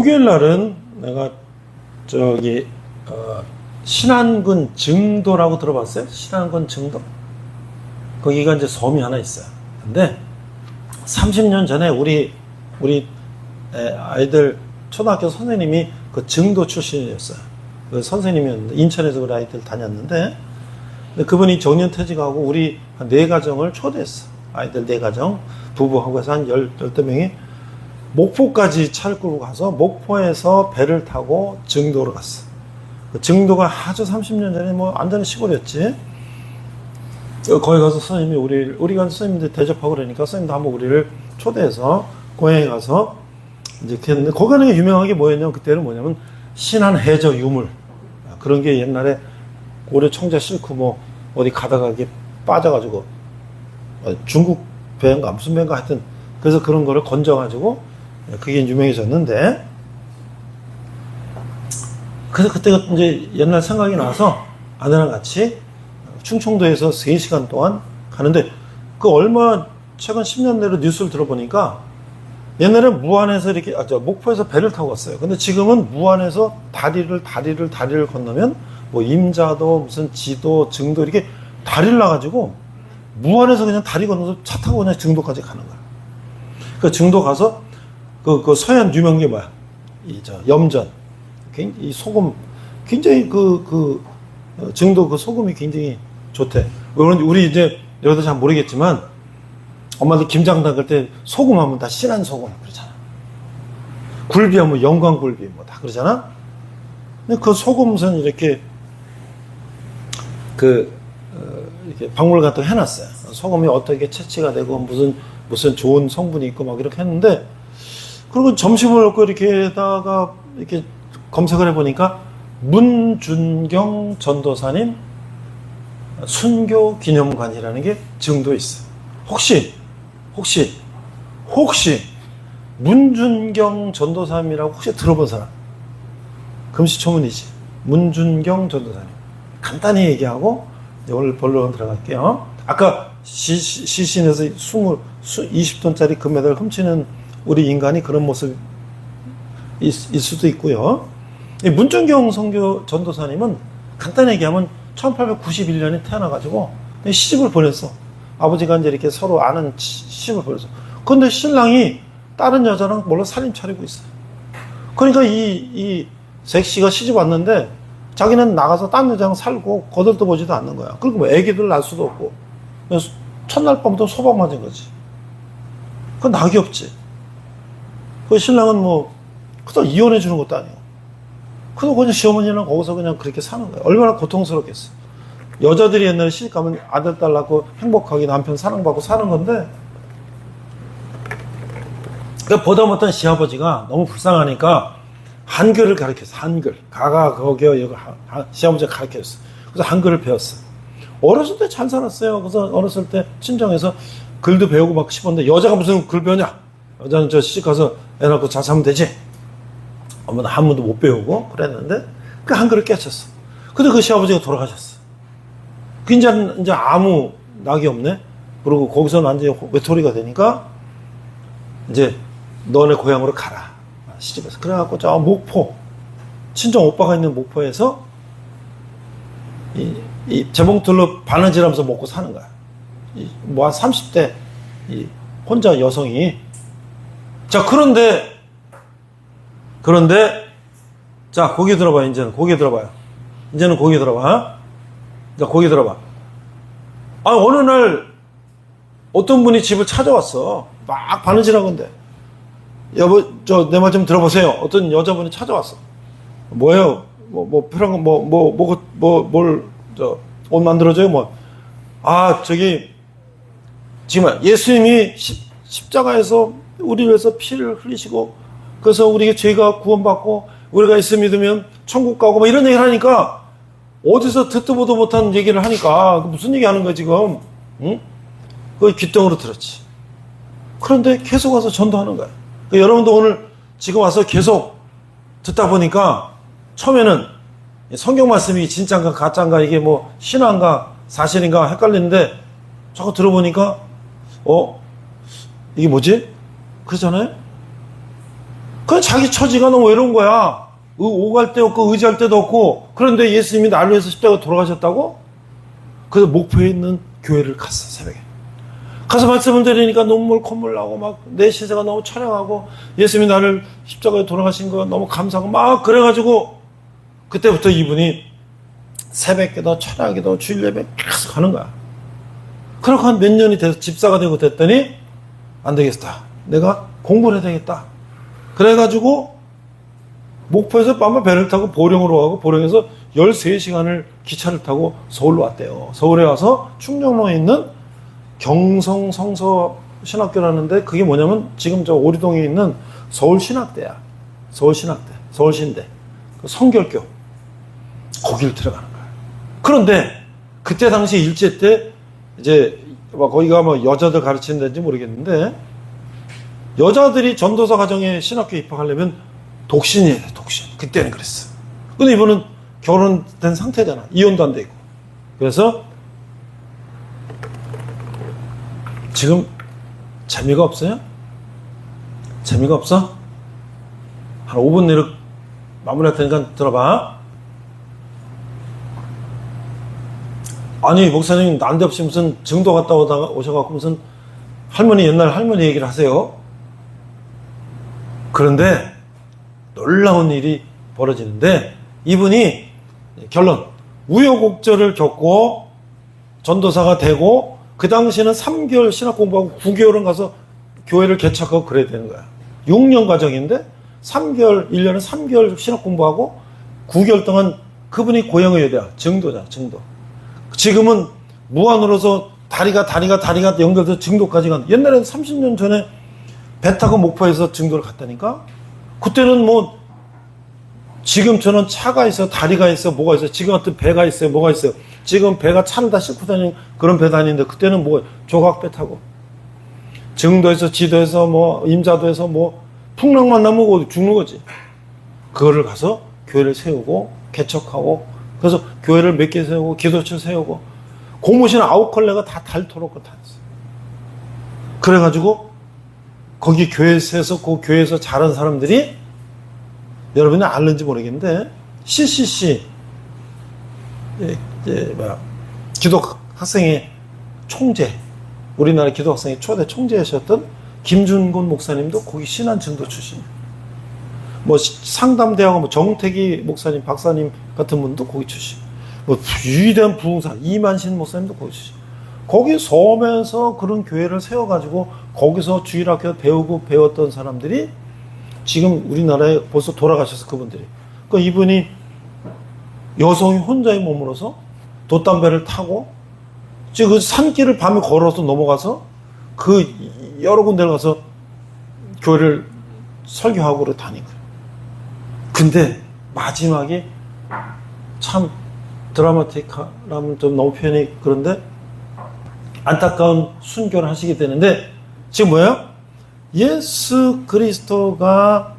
목요일 날은 내가 저기 신안군 증도라고 들어봤어요? 신안군 증도? 거기가 이제 섬이 하나 있어요. 근데 30년 전에 우리 아이들 초등학교 선생님이 그 증도 출신이었어요. 그 선생님이었는데 인천에서 우리 아이들 다녔는데 그분이 정년퇴직하고 우리 한 4가정을 초대했어. 아이들 4가정 부부하고 해서 한 12명이 목포까지 차를 끌고 가서 목포에서 배를 타고 증도로 갔어. 그 증도가 아주 30년 전에 뭐 완전히 시골이었지. 거기 가서 선생님이 우리가 선생님들 대접하고 그러니까 선생님도 한번 우리를 초대해서 고향에 가서 이제 했는데 거기 가는 게 유명한 게 뭐였냐면 그때는 뭐냐면 신안 해저 유물 그런 게 옛날에 고려 청자 싣고 뭐 어디 가다가 이게 빠져가지고 중국 배인가 무슨 배인가 하여튼 그래서 그런 거를 건져가지고 그게 유명해졌는데 그래서 그때가 이제 옛날 생각이 나서 아내랑 같이 충청도에서 3시간 동안 가는데 그 얼마 최근 10년 내로 뉴스를 들어보니까 옛날에 무안에서 이렇게 목포에서 배를 타고 갔어요. 근데 지금은 무안에서 다리를 건너면 뭐 임자도 무슨 지도 증도 이렇게 다리를 놔가지고 무안에서 그냥 다리 건너서 차 타고 그냥 증도까지 가는 거야. 그 증도 가서 그 서해안 유명한 게 뭐야? 염전. 이 소금 굉장히 증도 그 소금이 굉장히 좋대. 우리 이제 여러분들 잘 모르겠지만 엄마들 김장 담글 때 소금 하면 다 신안 소금 그러잖아. 굴비 하면 영광 굴비 뭐 다 그러잖아. 근데 그 소금선 이렇게 이렇게 박물 같은 거 해놨어요. 소금이 어떻게 채취가 되고 무슨 좋은 성분이 있고 막 이렇게 했는데 그리고 점심을 먹고 이렇게다가 이렇게 검색을 해보니까 문준경 전도사님 순교 기념관이라는 게 증도에 있어요. 혹시 문준경 전도사님이라고 혹시 들어본 사람? 금시초문이지. 문준경 전도사님. 간단히 얘기하고 오늘 본론 들어갈게요. 아까 시신에서 20톤짜리 금메달 훔치는 우리 인간이 그런 모습일 수도 있고요. 문준경 선교 전도사님은 간단히 얘기하면 1891년에 태어나가지고 시집을 보냈어. 아버지가 이제 이렇게 서로 아는 시집을 보냈어. 그런데 신랑이 다른 여자랑 몰라 살림 차리고 있어. 그러니까 이 섹시가 시집 왔는데 자기는 나가서 딴 여자랑 살고 거들떠 보지도 않는 거야. 그리고 뭐 애기들 낳을 수도 없고. 그래서 첫날 밤부터 소박 맞은 거지. 그건 낙이 없지. 그 신랑은 뭐 그다 이혼해 주는 것도 아니고. 그래서 그냥 시어머니랑 거기서 그냥 그렇게 사는 거야. 얼마나 고통스럽겠어. 여자들이 옛날에 시집 가면 아들 딸 낳고 행복하게 남편 사랑받고 사는 건데 그러니까 보다 못한 시아버지가 너무 불쌍하니까 한글을 가르쳤어. 한글. 가가 거기어 이거 시아버지가 가르쳤어. 그래서 한글을 배웠어. 어렸을 때 잘 살았어요. 그래서 어렸을 때 친정에서 글도 배우고 막 싶었는데 여자가 무슨 글 배우냐? 여자는 저 시집 가서 애 낳고 잘 살면 되지. 엄마는 한문도 못 배우고 그랬는데 그 한글을 깨쳤어. 근데 그 시아버지가 돌아가셨어. 그 이제 아무 낙이 없네. 그리고 거기서 완전히 외톨이가 되니까 이제 너네 고향으로 가라. 시집에서. 그래갖고 저 목포 친정 오빠가 있는 목포에서 이 재봉틀로 바느질하면서 먹고 사는 거야. 뭐 한 30대 혼자 여성이. 자 그런데 자 고개 들어봐. 이제는 고개 들어봐요. 이제는 고개 들어봐. 자 고개 들어봐. 아 어느 날 어떤 분이 집을 찾아왔어. 막 바느질하건데 여보 저 내 말 좀 들어보세요. 어떤 여자분이 찾아왔어. 뭐예요? 뭐 필요한 거 뭘 옷 만들어줘요? 뭐 아 저기 지금 예수님이 십자가에서 우리 위해서 피를 흘리시고 그래서 우리에게 죄가 구원받고 우리가 예수 믿으면 천국 가고 막 이런 얘기를 하니까 어디서 듣도 보도 못한 얘기를 하니까 무슨 얘기 하는 거야 지금? 응? 그걸 귓등으로 들었지. 그런데 계속 와서 전도하는 거야. 그러니까 여러분도 오늘 지금 와서 계속 듣다 보니까 처음에는 성경 말씀이 진짜인가 가짜인가 이게 뭐 신화인가 사실인가 헷갈리는데 자꾸 들어보니까 이게 뭐지? 그러잖아요? 그냥 자기 처지가 너무 외로운 거야. 오갈 데 없고 의지할 데도 없고. 그런데 예수님이 나를 위해서 십자가에 돌아가셨다고? 그래서 목포에 있는 교회를 갔어, 새벽에. 가서 말씀을 드리니까 눈물 콧물 나고 막 내 시세가 너무 처량하고 예수님이 나를 십자가에 돌아가신 거 너무 감사하고 막 그래가지고 그때부터 이분이 새벽기도 철야기도 주일 예배 계속 하는 거야. 그렇게 한 몇 년이 돼서 집사가 되고 됐더니 안 되겠다. 내가 공부를 해야 되겠다. 그래가지고 목포에서 밤에 배를 타고 보령으로 가고 보령에서 13시간을 기차를 타고 서울로 왔대요. 서울에 와서 충정로에 있는 경성 성서 신학교라는데 그게 뭐냐면 지금 저 오리동에 있는 서울신학대야. 서울신학대, 서울신대, 성결교 거기를 들어가는 거야. 그런데 그때 당시 일제 때 이제 거기가 뭐 여자들 가르치는 데인지 모르겠는데 여자들이 전도사 과정에 신학교에 입학하려면 독신이어야 돼, 독신. 그때는 그랬어. 근데 이분은 결혼된 상태잖아. 이혼도 안 돼 있고. 그래서 지금 재미가 없어요? 재미가 없어? 한 5분 내로 마무리할 테니까 들어봐. 아니 목사님 난데없이 무슨 증도 갔다 오셔갖고 무슨 할머니 옛날 할머니 얘기를 하세요. 그런데 놀라운 일이 벌어지는데 이분이 결론 우여곡절을 겪고 전도사가 되고 그 당시에는 3개월 신학 공부하고 9개월은 가서 교회를 개척하고 그래야 되는 거야. 6년 과정인데 3개월 1년에 3개월 신학 공부하고 9개월 동안 그분이 고영의대학 증도자 증도. 지금은 무한으로서 다리가 연결돼서 증도까지 간. 옛날에는 30년 전에 배 타고 목포에서 증도를 갔다니까. 그때는 뭐 지금처럼 차가 있어, 다리가 있어, 뭐가 있어. 지금 같은 배가 있어요, 뭐가 있어요. 지금 배가 차를 다 싣고 다니는 그런 배 다니는데 그때는 뭐 조각배 타고 증도에서 지도에서 뭐 임자도에서 뭐 풍랑만 나면 죽는 거지. 그거를 가서 교회를 세우고 개척하고 그래서 교회를 몇 개 세우고 기도처 세우고 고무신 9컬레가 다 닳도록 다녔어요. 그래가지고 거기 교회에서 그 교회에서 자란 사람들이 여러분이 알는지 모르겠는데 CCC 기독 학생의 총재, 우리나라 기독 학생의 초대 총재하셨던 김준곤 목사님도 거기 신안 증도 출신이에요. 뭐 상담대학원 뭐 정태기 목사님, 박사님 같은 분도 거기 출신. 뭐 위대한 부흥사 이만신 목사님도 거기 출신. 거기 섬에서 그런 교회를 세워가지고 거기서 주일학교 배웠던 사람들이 지금 우리나라에 벌써 돌아가셔서 그분들이. 그러니까 이분이 여성이 혼자의 몸으로서 돛담배를 타고 지금 그 산길을 밤에 걸어서 넘어가서 그 여러 군데를 가서 교회를 설교하고 그러 다니고. 근데 마지막에 참 드라마틱하라면 좀 너무 표현이 그런데 안타까운 순교를 하시게 되는데 지금 뭐예요? 예수 그리스도가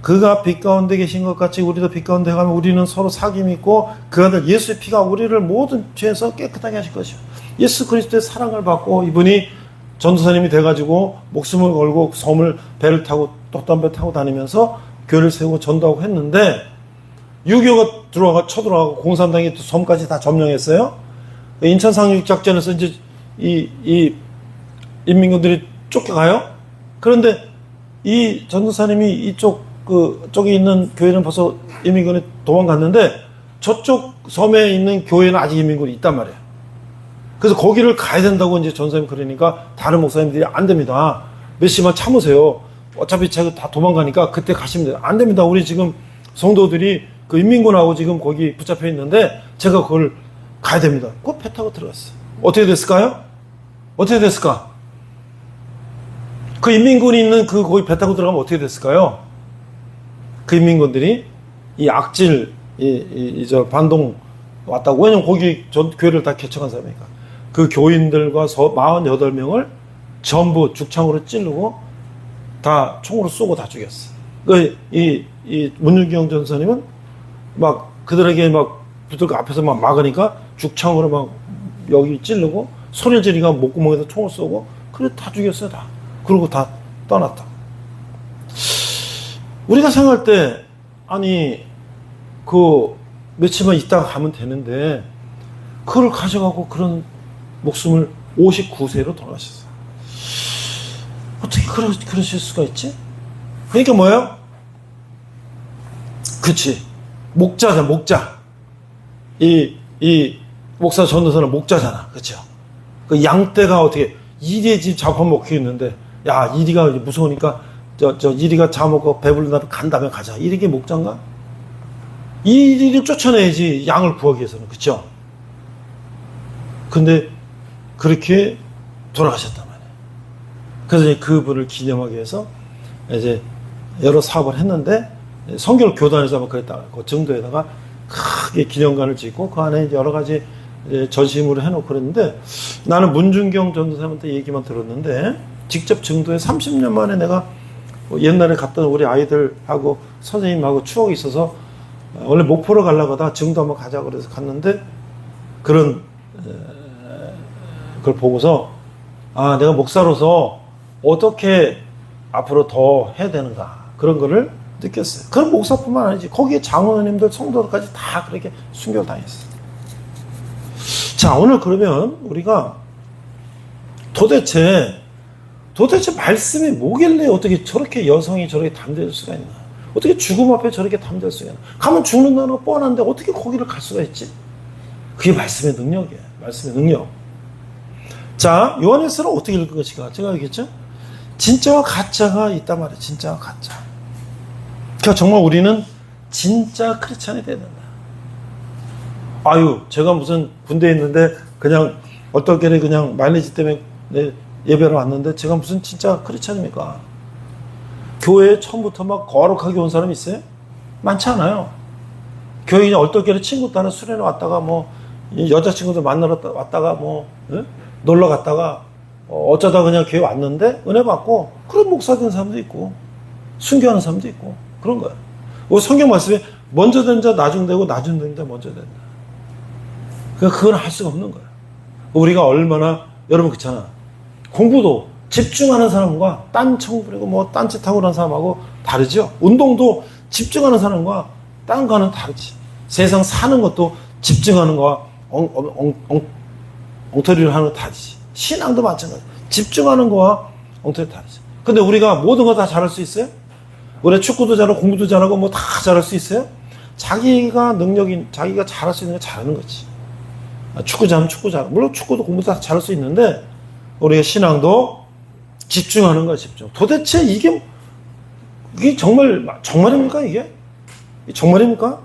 그가 빛 가운데 계신 것 같이 우리도 빛 가운데 가면 우리는 서로 사귐이 있고 그 아들 예수의 피가 우리를 모든 죄에서 깨끗하게 하실 것이요. 예수 그리스도의 사랑을 받고 이분이 전도사님이 돼가지고 목숨을 걸고 섬을 배를 타고 돛담배 타고 다니면서 교회를 세우고 전도하고 했는데 6.25가 쳐들어가고 공산당이 또 섬까지 다 점령했어요. 인천 상륙작전에서 이제 이 인민군들이 쫓겨가요. 그런데 이 전도사님이 저기 있는 교회는 벌써 인민군이 도망갔는데 저쪽 섬에 있는 교회는 아직 인민군이 있단 말이에요. 그래서 거기를 가야 된다고 이제 전도사님이 그러니까 다른 목사님들이 안 됩니다. 몇 시만 참으세요. 어차피 제가 다 도망가니까 그때 가시면 돼요. 안 됩니다. 우리 지금 성도들이 그 인민군하고 지금 거기 붙잡혀 있는데 제가 그걸 가야 됩니다. 그 배 타고 들어갔어요. 어떻게 됐을까요? 어떻게 됐을까? 그 인민군이 있는 거기 배 타고 들어가면 어떻게 됐을까요? 그 인민군들이 이 악질, 저 반동 왔다고. 왜냐면 거기 교회를 다 개척한 사람이니까. 그 교인들과 48명을 전부 죽창으로 찌르고 다 총으로 쏘고 다 죽였어. 이 문윤경 전사님은 막 그들에게 막 붙들고 앞에서 막 막으니까 죽창으로 막 여기 찌르고 소리를 지르니까 목구멍에서 총을 쏘고 그래 다 죽였어요 다. 그리고 다 떠났다. 우리가 생각할 때, 아니, 그, 며칠만 있다가 가면 되는데, 그걸 가져가고 그런 목숨을 59세로 돌아가셨어요. 어떻게 그러실 수가 있지? 그러니까 뭐예요? 그치. 목자잖아, 목자. 이 목사 전도사는 목자잖아. 그쵸? 그 양떼가 어떻게, 이리에 지금 잡아먹혀 있는데, 야, 이리가 무서우니까, 이리가 잡아먹고 배부르다면 간다면 가자. 이리게 목자인가? 이리를 쫓아내야지, 양을 구하기 위해서는. 그쵸? 근데, 그렇게 돌아가셨단 말이에요. 그래서 이제 그분을 기념하기 위해서, 이제, 여러 사업을 했는데, 성결 교단에서 아마 그랬다. 그 정도에다가 크게 기념관을 짓고 그 안에 여러 가지 전시물을 해놓고 그랬는데 나는 문준경 전도사님한테 얘기만 들었는데 직접 증도에 30년 만에 내가 옛날에 갔던 우리 아이들하고 선생님하고 추억이 있어서 원래 목포로 가려고 하다가 증도 한번 가자고 그래서 갔는데 그런 걸 보고서 아 내가 목사로서 어떻게 앞으로 더 해야 되는가 그런 거를 느꼈어요. 그런 목사뿐만 아니지. 거기에 장로님들, 성도들까지 다 그렇게 순교를 당했어요. 자, 오늘 그러면 우리가 도대체 말씀이 뭐길래 어떻게 저렇게 여성이 저렇게 담대할 수가 있나? 어떻게 죽음 앞에 저렇게 담대할 수가 있나? 가면 죽는다는 거 뻔한데 어떻게 거기를 갈 수가 있지? 그게 말씀의 능력이에요. 말씀의 능력. 자, 요한일서를 어떻게 읽을 것인가? 제가 얘기했죠? 진짜와 가짜가 있단 말이에요. 진짜와 가짜. 그러니까 정말 우리는 진짜 크리스찬이 돼야 된다. 아유, 제가 무슨 군대에 있는데 그냥 어떻게 그냥 마일리지 때문에 예배를 왔는데 제가 무슨 진짜 크리스찬입니까? 교회에 처음부터 막 거룩하게 온 사람이 있어요? 많지 않아요. 교회에 그냥 얼떨결에 친구 따라 수련회 왔다가 뭐 여자친구들 만나러 왔다가 뭐 놀러 갔다가 어쩌다 그냥 교회 왔는데 은혜 받고 그런 목사 된 사람도 있고 순교하는 사람도 있고 그런 거예요. 성경 말씀에 먼저 된 자 나중 되고 나중 된 자 먼저 된다. 그러니까 그건 할 수가 없는 거예요. 우리가 얼마나 여러분 그렇잖아. 공부도 집중하는 사람과 딴청 부리고 뭐 딴짓하고 그런 사람하고 다르죠. 운동도 집중하는 사람과 딴 거는 다르지. 세상 사는 것도 집중하는 거와 엉터리를 하는 거 다르지. 신앙도 마찬가지. 집중하는 거와 엉터리 다르지. 근데 우리가 모든 거 다 잘할 수 있어요? 우리 축구도 잘하고 공부도 잘하고 뭐 다 잘할 수 있어요? 자기가 잘할 수 있는 거 잘하는 거지. 축구 잘하면 축구 잘하고 물론 축구도 공부도 다 잘할 수 있는데 우리가 신앙도 집중하는 거야. 집중. 도대체 이게 정말입니까 이게? 정말입니까?